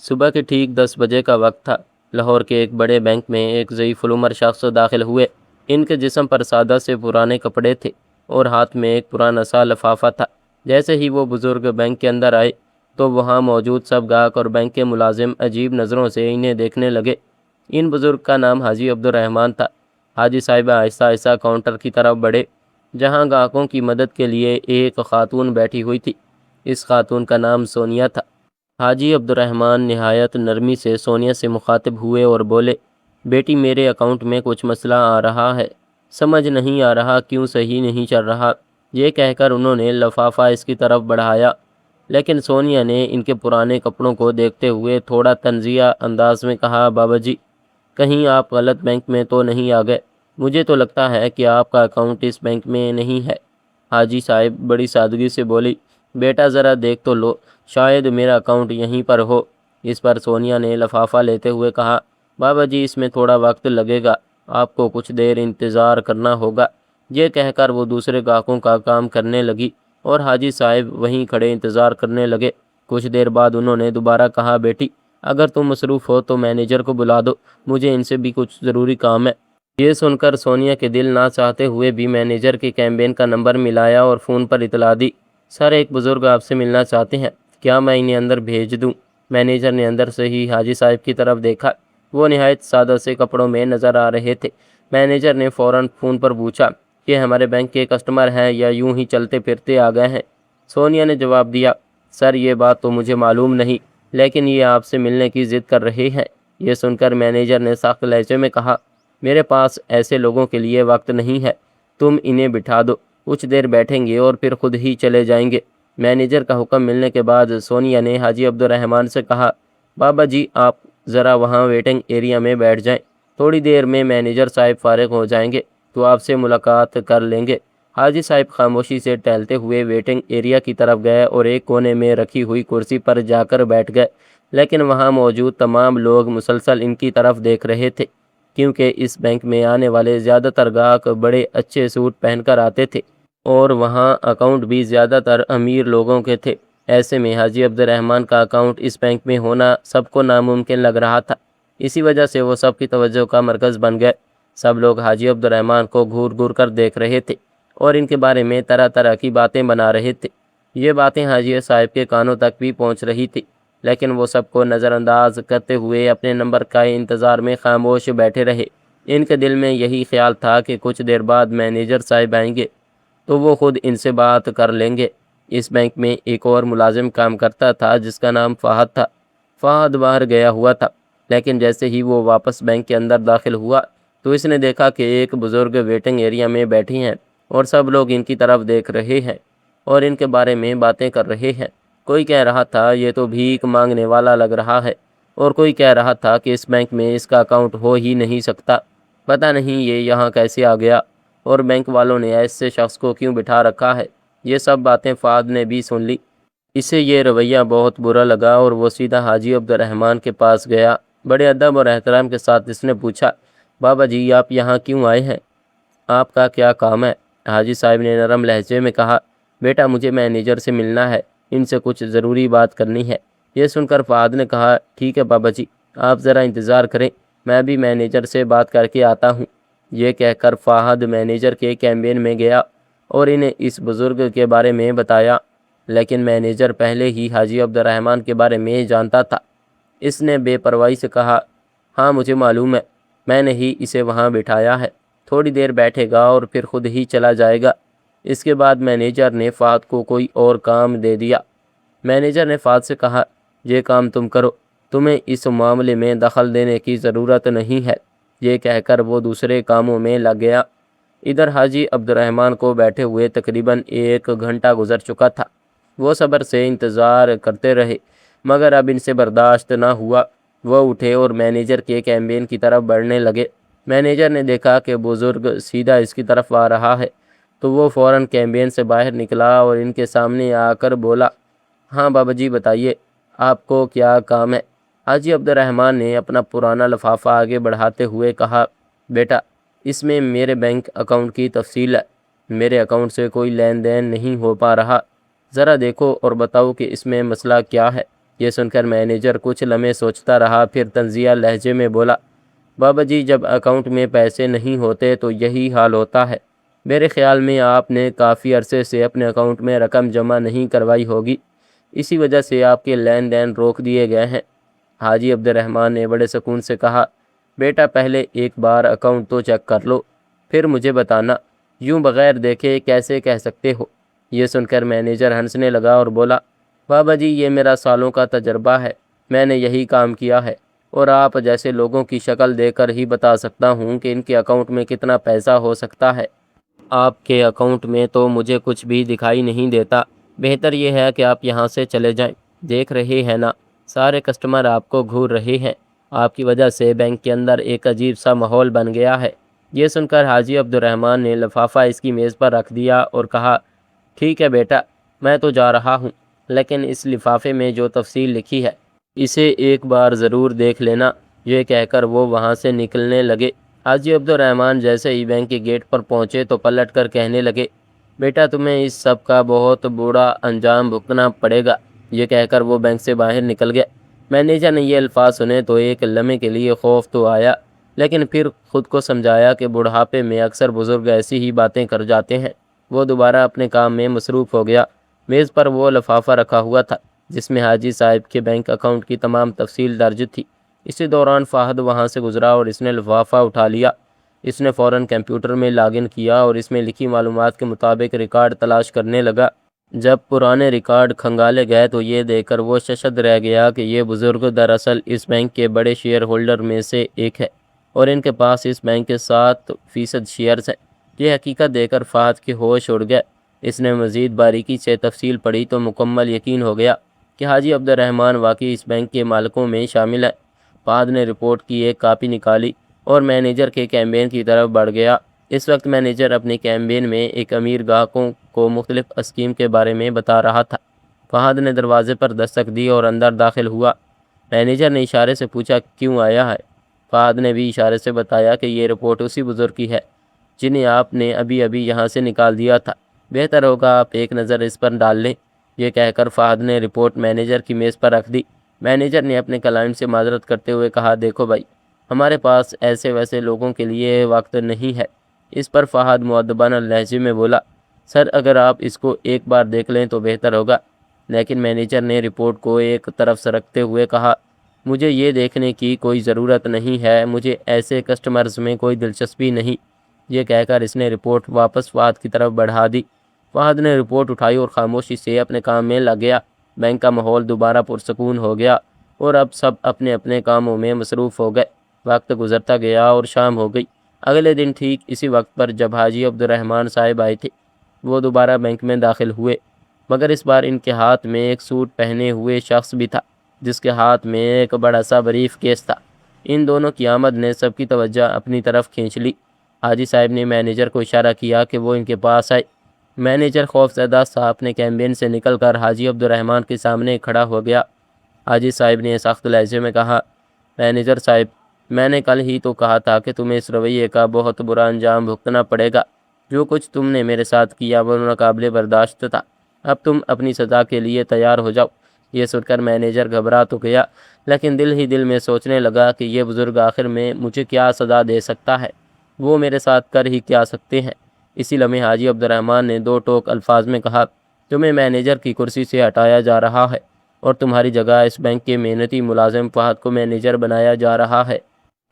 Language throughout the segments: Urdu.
صبح کے ٹھیک 10 بجے کا وقت تھا۔ لاہور کے ایک بڑے بینک میں ایک ضعیف العمر شخص داخل ہوئے۔ ان کے جسم پر سادہ سے پرانے کپڑے تھے اور ہاتھ میں ایک پرانا سا لفافہ تھا۔ جیسے ہی وہ بزرگ بینک کے اندر آئے تو وہاں موجود سب گاہک اور بینک کے ملازم عجیب نظروں سے انہیں دیکھنے لگے۔ ان بزرگ کا نام حاجی عبد الرحمان تھا۔ حاجی صاحب آہستہ آہستہ کاؤنٹر کی طرف بڑھے جہاں گاہکوں کی مدد کے لیے ایک خاتون بیٹھی ہوئی تھی۔ اس خاتون کا نام سونیا تھا۔ حاجی عبد الرحمان نہایت نرمی سے سونیا سے مخاطب ہوئے اور بولے، بیٹی میرے اکاؤنٹ میں کچھ مسئلہ آ رہا ہے، سمجھ نہیں آ رہا کیوں صحیح نہیں چل رہا۔ یہ کہہ کر انہوں نے لفافہ اس کی طرف بڑھایا، لیکن سونیا نے ان کے پرانے کپڑوں کو دیکھتے ہوئے تھوڑا طنزیہ انداز میں کہا، بابا جی کہیں آپ غلط بینک میں تو نہیں آ گئے؟ مجھے تو لگتا ہے کہ آپ کا اکاؤنٹ اس بینک میں نہیں ہے۔ حاجی صاحب بڑی سادگی سے بولی، بیٹا ذرا دیکھ تو لو، شاید میرا اکاؤنٹ یہیں پر ہو۔ اس پر سونیا نے لفافہ لیتے ہوئے کہا، بابا جی اس میں تھوڑا وقت لگے گا، آپ کو کچھ دیر انتظار کرنا ہوگا۔ یہ کہہ کر وہ دوسرے گاہکوں کا کام کرنے لگی اور حاجی صاحب وہیں کھڑے انتظار کرنے لگے۔ کچھ دیر بعد انہوں نے دوبارہ کہا، بیٹی اگر تم مصروف ہو تو مینیجر کو بلا دو، مجھے ان سے بھی کچھ ضروری کام ہے۔ یہ سن کر سونیا کے دل نہ چاہتے ہوئے بھی مینیجر کے کیمبین کا نمبر ملایا اور فون پر اطلاع دی، سر ایک بزرگ آپ سے ملنا چاہتے ہیں، کیا میں انہیں اندر بھیج دوں؟ مینیجر نے اندر سے ہی حاجی صاحب کی طرف دیکھا۔ وہ نہایت سادہ سے کپڑوں میں نظر آ رہے تھے۔ مینیجر نے فوراً فون پر پوچھا، یہ ہمارے بینک کے کسٹمر ہیں یا یوں ہی چلتے پھرتے آ گئے ہیں؟ سونیا نے جواب دیا، سر یہ بات تو مجھے معلوم نہیں، لیکن یہ آپ سے ملنے کی ضد کر رہے ہیں۔ یہ سن کر مینیجر نے سخت لہجے میں کہا، میرے پاس ایسے لوگوں کے لیے وقت نہیں ہے، تم انہیں بٹھا دو، کچھ دیر بیٹھیں گے اور پھر خود ہی چلے جائیں گے۔ مینیجر کا حکم ملنے کے بعد سونیا نے حاجی عبد الرحمان سے کہا، بابا جی آپ ذرا وہاں ویٹنگ ایریا میں بیٹھ جائیں، تھوڑی دیر میں مینیجر صاحب فارغ ہو جائیں گے تو آپ سے ملاقات کر لیں گے۔ حاجی صاحب خاموشی سے ٹہلتے ہوئے ویٹنگ ایریا کی طرف گئے اور ایک کونے میں رکھی ہوئی کرسی پر جا کر بیٹھ گئے، لیکن وہاں موجود تمام لوگ مسلسل ان کی طرف دیکھ رہے تھے، کیونکہ اس بینک میں آنے والے زیادہ تر گاہک بڑے اچھے سوٹ پہن کر آتے تھے اور وہاں اکاؤنٹ بھی زیادہ تر امیر لوگوں کے تھے۔ ایسے میں حاجی عبد الرحمان کا اکاؤنٹ اس بینک میں ہونا سب کو ناممکن لگ رہا تھا۔ اسی وجہ سے وہ سب کی توجہ کا مرکز بن گئے۔ سب لوگ حاجی عبد الرحمان کو گھور گھور کر دیکھ رہے تھے اور ان کے بارے میں طرح طرح کی باتیں بنا رہے تھے۔ یہ باتیں حاجی صاحب کے کانوں تک بھی پہنچ رہی تھی، لیکن وہ سب کو نظر انداز کرتے ہوئے اپنے نمبر کا انتظار میں خاموش بیٹھے رہے۔ ان کے دل میں یہی خیال تھا کہ کچھ دیر بعد مینیجر صاحب آئیں گے تو وہ خود ان سے بات کر لیں گے۔ اس بینک میں ایک اور ملازم کام کرتا تھا جس کا نام فہد تھا۔ فہد باہر گیا ہوا تھا، لیکن جیسے ہی وہ واپس بینک کے اندر داخل ہوا تو اس نے دیکھا کہ ایک بزرگ ویٹنگ ایریا میں بیٹھی ہیں اور سب لوگ ان کی طرف دیکھ رہے ہیں اور ان کے بارے میں باتیں کر رہے ہیں۔ کوئی کہہ رہا تھا یہ تو بھیک مانگنے والا لگ رہا ہے، اور کوئی کہہ رہا تھا کہ اس بینک میں اس کا اکاؤنٹ ہو ہی نہیں سکتا، پتہ نہیں یہ یہاں کیسے آ گیا اور بینک والوں نے ایسے شخص کو کیوں بٹھا رکھا ہے۔ یہ سب باتیں فہد نے بھی سن لی۔ اسے یہ رویہ بہت برا لگا اور وہ سیدھا حاجی عبد الرحمان کے پاس گیا۔ بڑے ادب اور احترام کے ساتھ اس نے پوچھا، بابا جی آپ یہاں کیوں آئے ہیں؟ آپ کا کیا کام ہے؟ حاجی صاحب نے نرم لہجے میں کہا، بیٹا مجھے مینیجر سے ملنا ہے، ان سے کچھ ضروری بات کرنی ہے۔ یہ سن کر فہد نے کہا، ٹھیک ہے بابا جی، آپ ذرا انتظار کریں، میں بھی مینیجر سے بات کر کے آتا ہوں۔ یہ کہہ کر فہد مینیجر کے کیمبین میں گیا اور انہیں اس بزرگ کے بارے میں بتایا، لیکن مینیجر پہلے ہی حاجی عبد الرحمان کے بارے میں جانتا تھا۔ اس نے بے پرواہی سے کہا، ہاں مجھے معلوم ہے، میں نے ہی اسے وہاں بٹھایا ہے، تھوڑی دیر بیٹھے گا اور پھر خود ہی چلا جائے گا۔ اس کے بعد مینیجر نے فہد کو کوئی اور کام دے دیا۔ مینیجر نے فہد سے کہا، یہ کام تم کرو، تمہیں اس معاملے میں دخل دینے کی ضرورت نہیں ہے۔ یہ کہہ کر وہ دوسرے کاموں میں لگ گیا۔ ادھر حاجی عبد الرحمان کو بیٹھے ہوئے تقریباً 1 گھنٹہ گزر چکا تھا۔ وہ صبر سے انتظار کرتے رہے، مگر اب ان سے برداشت نہ ہوا۔ وہ اٹھے اور مینیجر کے کیمبین کی طرف بڑھنے لگے۔ مینیجر نے دیکھا کہ بزرگ سیدھا اس کی طرف آ رہا ہے تو وہ فوراً کیمبین سے باہر نکلا اور ان کے سامنے آ کر بولا، ہاں بابا جی بتائیے، آپ کو کیا کام ہے؟ حاجی عبد الرحمان نے اپنا پرانا لفافہ آگے بڑھاتے ہوئے کہا، بیٹا اس میں میرے بینک اکاؤنٹ کی تفصیل ہے، میرے اکاؤنٹ سے کوئی لین دین نہیں ہو پا رہا، ذرا دیکھو اور بتاؤ کہ اس میں مسئلہ کیا ہے۔ یہ سن کر مینیجر کچھ لمحے سوچتا رہا، پھر طنزیہ لہجے میں بولا، بابا جی جب اکاؤنٹ میں پیسے نہیں ہوتے تو یہی حال ہوتا ہے۔ میرے خیال میں آپ نے کافی عرصے سے اپنے اکاؤنٹ میں رقم جمع نہیں کروائی ہوگی، اسی وجہ سے آپ کے لین دین روک دیے گئے ہیں۔ حاجی عبد الرحمن نے بڑے سکون سے کہا، بیٹا پہلے ایک بار اکاؤنٹ تو چیک کر لو، پھر مجھے بتانا، یوں بغیر دیکھے کیسے کہہ سکتے ہو؟ یہ سن کر مینیجر ہنسنے لگا اور بولا، بابا جی یہ میرا سالوں کا تجربہ ہے، میں نے یہی کام کیا ہے، اور آپ جیسے لوگوں کی شکل دیکھ کر ہی بتا سکتا ہوں کہ ان کے اکاؤنٹ میں کتنا پیسہ ہو سکتا ہے۔ آپ کے اکاؤنٹ میں تو مجھے کچھ بھی دکھائی نہیں دیتا، بہتر یہ ہے کہ آپ یہاں سے چلے جائیں، دیکھ رہے ہیں نا سارے کسٹمر آپ کو گھور رہے ہیں، آپ کی وجہ سے بینک کے اندر ایک عجیب سا ماحول بن گیا ہے۔ یہ سن کر حاجی عبد الرحمن نے لفافہ اس کی میز پر رکھ دیا اور کہا، ٹھیک ہے بیٹا، میں تو جا رہا ہوں، لیکن اس لفافے میں جو تفصیل لکھی ہے اسے ایک بار ضرور دیکھ لینا۔ یہ کہہ کر وہ وہاں سے نکلنے لگے۔ حاجی عبد الرحمن جیسے ہی بینک کے گیٹ پر پہنچے تو پلٹ کر کہنے لگے، بیٹا تمہیں اس سب کا بہت برا انجام بھگتنا پڑے گا۔ یہ کہہ کر وہ بینک سے باہر نکل گیا۔ مینیجر نے یہ الفاظ سنے تو ایک لمحے کے لیے خوف تو آیا، لیکن پھر خود کو سمجھایا کہ بڑھاپے میں اکثر بزرگ ایسی ہی باتیں کر جاتے ہیں۔ وہ دوبارہ اپنے کام میں مصروف ہو گیا۔ میز پر وہ لفافہ رکھا ہوا تھا جس میں حاجی صاحب کے بینک اکاؤنٹ کی تمام تفصیل درج تھی۔ اسی دوران فہد وہاں سے گزرا اور اس نے لفافہ اٹھا لیا۔ اس نے فوراً کمپیوٹر میں لاگ ان کیا اور اس میں لکھی معلومات کے مطابق ریکارڈ تلاش کرنے لگا۔ جب پرانے ریکارڈ کھنگالے گئے تو یہ دیکھ کر وہ ششد رہ گیا کہ یہ بزرگ دراصل اس بینک کے بڑے شیئر ہولڈر میں سے ایک ہے اور ان کے پاس اس بینک کے 7% شیئرز ہیں۔ یہ حقیقت دیکھ کر فہد کے ہوش اڑ گئے۔ اس نے مزید باریکی سے تفصیل پڑھی تو مکمل یقین ہو گیا کہ حاجی عبد الرحمن واقعی اس بینک کے مالکوں میں شامل ہے۔ فہد نے رپورٹ کی ایک کاپی نکالی اور مینیجر کے کیمبین کی طرف بڑھ گیا۔ اس وقت مینیجر اپنے کیمبین میں ایک امیر گاہکوں کو مختلف اسکیم کے بارے میں بتا رہا تھا۔ فہد نے دروازے پر دستک دی اور اندر داخل ہوا۔ مینیجر نے اشارے سے پوچھا، کیوں آیا ہے؟ فہد نے بھی اشارے سے بتایا کہ یہ رپورٹ اسی بزرگ کی ہے جنہیں آپ نے ابھی یہاں سے نکال دیا تھا، بہتر ہوگا آپ ایک نظر اس پر ڈال لیں۔ یہ کہہ کر فہد نے رپورٹ مینیجر کی میز پر رکھ دی۔ مینیجر نے اپنے کلائنٹ سے معذرت کرتے ہوئے کہا، دیکھو بھائی، ہمارے پاس ایسے ویسے لوگوں کے لیے وقت نہیں ہے۔ اس پر فہد مؤدبانہ لہجے میں بولا، سر اگر آپ اس کو ایک بار دیکھ لیں تو بہتر ہوگا۔ لیکن مینیجر نے رپورٹ کو ایک طرف سرکتے ہوئے کہا، مجھے یہ دیکھنے کی کوئی ضرورت نہیں ہے، مجھے ایسے کسٹمرز میں کوئی دلچسپی نہیں۔ یہ کہہ کر اس نے رپورٹ واپس فہد کی طرف بڑھا دی۔ فہد نے رپورٹ اٹھائی اور خاموشی سے اپنے کام میں لگ گیا۔ بینک کا ماحول دوبارہ پرسکون ہو گیا اور اب سب اپنے اپنے کاموں میں مصروف ہو گئے۔ وقت گزرتا گیا اور شام ہو گئی۔ اگلے دن ٹھیک اسی وقت پر جب حاجی عبد الرحمن صاحب آئے تھے، وہ دوبارہ بینک میں داخل ہوئے، مگر اس بار ان کے ہاتھ میں ایک سوٹ پہنے ہوئے شخص بھی تھا جس کے ہاتھ میں ایک بڑا سا بریف کیس تھا۔ ان دونوں کی آمد نے سب کی توجہ اپنی طرف کھینچ لی۔ حاجی صاحب نے مینیجر کو اشارہ کیا کہ وہ ان کے پاس آئے۔ مینیجر خوفزدہ سا اپنے کیمبین سے نکل کر حاجی عبد الرحمن کے سامنے کھڑا ہو گیا۔ حاجی صاحب نے سخت لہجے میں کہا، مینیجر صاحب، میں نے کل ہی تو کہا تھا کہ تمہیں اس رویے کا بہت برا انجام بھگتنا پڑے گا۔ جو کچھ تم نے میرے ساتھ کیا وہ ناقابل برداشت تھا۔ اب تم اپنی سزا کے لیے تیار ہو جاؤ۔ یہ سن کر مینیجر گھبرا تو گیا، لیکن دل ہی دل میں سوچنے لگا کہ یہ بزرگ آخر میں مجھے کیا سزا دے سکتا ہے، وہ میرے ساتھ کر ہی کیا سکتے ہیں۔ اسی لمحے حاجی عبد الرحمن نے دو ٹوک الفاظ میں کہا، تمہیں مینیجر کی کرسی سے ہٹایا جا رہا ہے اور تمہاری جگہ اس بینک کے محنتی ملازم فہد کو مینیجر بنایا جا رہا ہے۔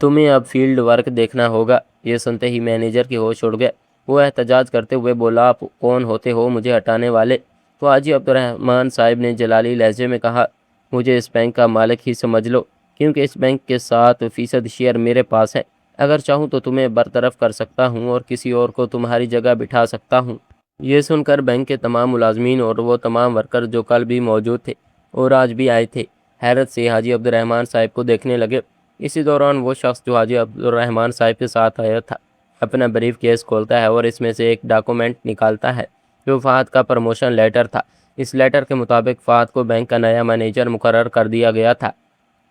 تمہیں اب فیلڈ ورک دیکھنا ہوگا۔ یہ سنتے ہی مینیجر کے ہوش اڑ گئے۔ وہ احتجاج کرتے ہوئے بولا، آپ کون ہوتے ہو مجھے ہٹانے والے؟ تو حاجی عبد الرحمن صاحب نے جلالی لہجے میں کہا، مجھے اس بینک کا مالک ہی سمجھ لو، کیونکہ اس بینک کے 7% شیئر میرے پاس ہیں۔ اگر چاہوں تو تمہیں برطرف کر سکتا ہوں اور کسی اور کو تمہاری جگہ بٹھا سکتا ہوں۔ یہ سن کر بینک کے تمام ملازمین اور وہ تمام ورکر جو کل بھی موجود تھے اور آج بھی آئے تھے، حیرت سے حاجی عبد الرحمن صاحب کو دیکھنے لگے۔ اسی دوران وہ شخص جو حاجی عبد الرحمن صاحب کے ساتھ آیا تھا اپنا بریف کیس کھولتا ہے اور اس میں سے ایک ڈاکومنٹ نکالتا ہے جو فہد کا پروموشن لیٹر تھا۔ اس لیٹر کے مطابق فہد کو بینک کا نیا مینیجر مقرر کر دیا گیا تھا۔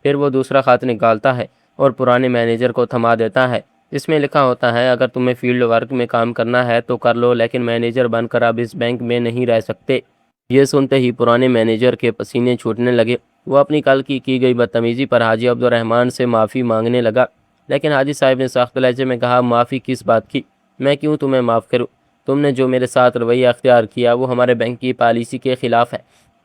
پھر وہ دوسرا خط نکالتا ہے اور پرانے مینیجر کو تھما دیتا ہے۔ اس میں لکھا ہوتا ہے، اگر تمہیں فیلڈ ورک میں کام کرنا ہے تو کر لو، لیکن مینیجر بن کر اب اس بینک میں نہیں رہ سکتے۔ یہ سنتے ہی پرانے مینیجر کے پسینے چھوٹنے لگے۔ وہ اپنی کل کی گئی بدتمیزی پر حاجی عبدالرحمن سے معافی مانگنے لگا، لیکن حاجی صاحب نے سخت لہجے میں کہا، معافی کس بات کی؟ میں کیوں تمہیں معاف کروں؟ تم نے جو میرے ساتھ رویہ اختیار کیا وہ ہمارے بینک کی پالیسی کے خلاف ہے۔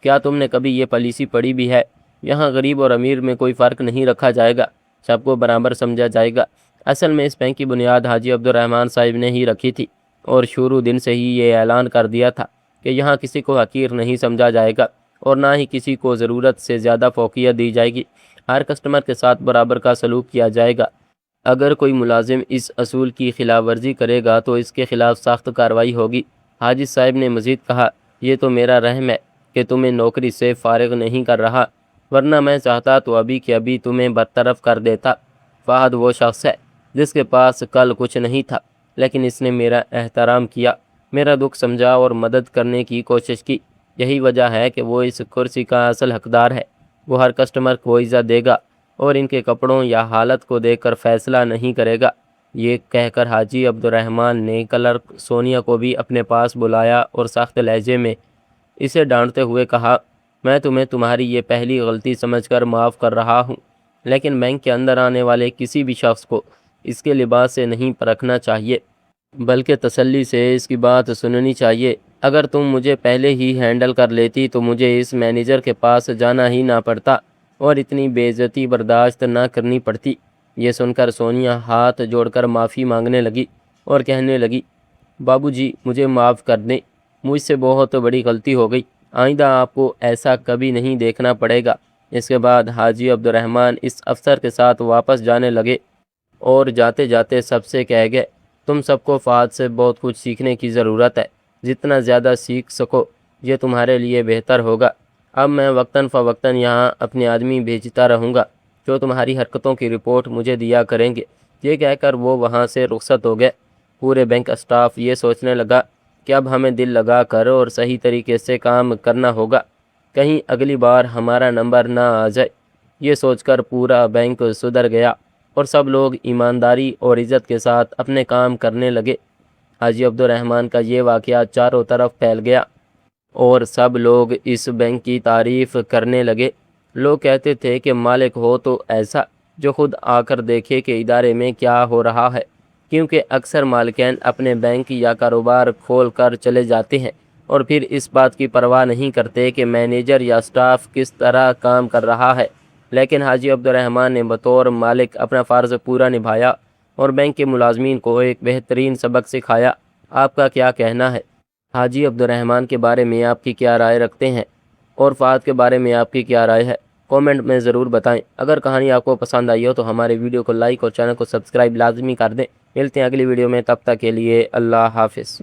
کیا تم نے کبھی یہ پالیسی پڑھی بھی ہے؟ یہاں غریب اور امیر میں کوئی فرق نہیں رکھا جائے گا، سب کو برابر سمجھا جائے گا۔ اصل میں اس بینک کی بنیاد حاجی عبدالرحمن صاحب نے ہی رکھی تھی، اور شروع دن سے ہی یہ اعلان کر دیا تھا کہ یہاں کسی کو حقیر نہیں سمجھا جائے گا اور نہ ہی کسی کو ضرورت سے زیادہ فوقیت دی جائے گی۔ ہر کسٹمر کے ساتھ برابر کا سلوک کیا جائے گا۔ اگر کوئی ملازم اس اصول کی خلاف ورزی کرے گا تو اس کے خلاف سخت کارروائی ہوگی۔ حاجی صاحب نے مزید کہا، یہ تو میرا رحم ہے کہ تمہیں نوکری سے فارغ نہیں کر رہا، ورنہ میں چاہتا تو ابھی کے ابھی تمہیں برطرف کر دیتا۔ فہد وہ شخص ہے جس کے پاس کل کچھ نہیں تھا، لیکن اس نے میرا احترام کیا، میرا دکھ سمجھا اور مدد کرنے کی کوشش کی۔ یہی وجہ ہے کہ وہ اس کرسی کا اصل حقدار ہے۔ وہ ہر کسٹمر کو عزت دے گا اور ان کے کپڑوں یا حالت کو دیکھ کر فیصلہ نہیں کرے گا۔ یہ کہہ کر حاجی عبدالرحمن نے کلرک سونیا کو بھی اپنے پاس بلایا اور سخت لہجے میں اسے ڈانٹتے ہوئے کہا، میں تمہیں تمہاری یہ پہلی غلطی سمجھ کر معاف کر رہا ہوں، لیکن بینک کے اندر آنے والے کسی بھی شخص کو اس کے لباس سے نہیں پرکھنا چاہیے، بلکہ تسلی سے اس کی بات سننی چاہیے۔ اگر تم مجھے پہلے ہی ہینڈل کر لیتی تو مجھے اس مینیجر کے پاس جانا ہی نہ پڑتا اور اتنی بے عزتی برداشت نہ کرنی پڑتی۔ یہ سن کر سونیا ہاتھ جوڑ کر معافی مانگنے لگی اور کہنے لگی، بابو جی مجھے معاف کر دیں، مجھ سے بہت بڑی غلطی ہو گئی، آئندہ آپ کو ایسا کبھی نہیں دیکھنا پڑے گا۔ اس کے بعد حاجی عبدالرحمن اس افسر کے ساتھ واپس جانے لگے اور جاتے جاتے سب سے کہہ گئے، تم سب کو فہد سے بہت کچھ سیکھنے کی ضرورت ہے، جتنا زیادہ سیکھ سکو یہ تمہارے لیے بہتر ہوگا۔ اب میں وقتاً فوقتاً یہاں اپنے آدمی بھیجتا رہوں گا جو تمہاری حرکتوں کی رپورٹ مجھے دیا کریں گے۔ یہ کہہ کر وہ وہاں سے رخصت ہو گئے۔ پورے بینک اسٹاف یہ سوچنے لگا کہ اب ہمیں دل لگا کر اور صحیح طریقے سے کام کرنا ہوگا، کہیں اگلی بار ہمارا نمبر نہ آ جائے۔ یہ سوچ کر پورا بینک سدھر گیا اور سب لوگ ایمانداری اور عزت کے ساتھ اپنے کام کرنے لگے۔ حاجی عبدالرحمن کا یہ واقعہ چاروں طرف پھیل گیا اور سب لوگ اس بینک کی تعریف کرنے لگے۔ لوگ کہتے تھے کہ مالک ہو تو ایسا جو خود آ کر دیکھے کہ ادارے میں کیا ہو رہا ہے، کیونکہ اکثر مالکین اپنے بینک یا کاروبار کھول کر چلے جاتے ہیں اور پھر اس بات کی پرواہ نہیں کرتے کہ مینیجر یا اسٹاف کس طرح کام کر رہا ہے۔ لیکن حاجی عبدالرحمن نے بطور مالک اپنا فرض پورا نبھایا اور بینک کے ملازمین کو ایک بہترین سبق سکھایا۔ آپ کا کیا کہنا ہے؟ حاجی عبدالرحمن کے بارے میں آپ کی کیا رائے رکھتے ہیں اور فہد کے بارے میں آپ کی کیا رائے ہے؟ کومنٹ میں ضرور بتائیں۔ اگر کہانی آپ کو پسند آئی ہو تو ہمارے ویڈیو کو لائک اور چینل کو سبسکرائب لازمی کر دیں۔ ملتے ہیں اگلی ویڈیو میں، تب تک کے لیے اللہ حافظ۔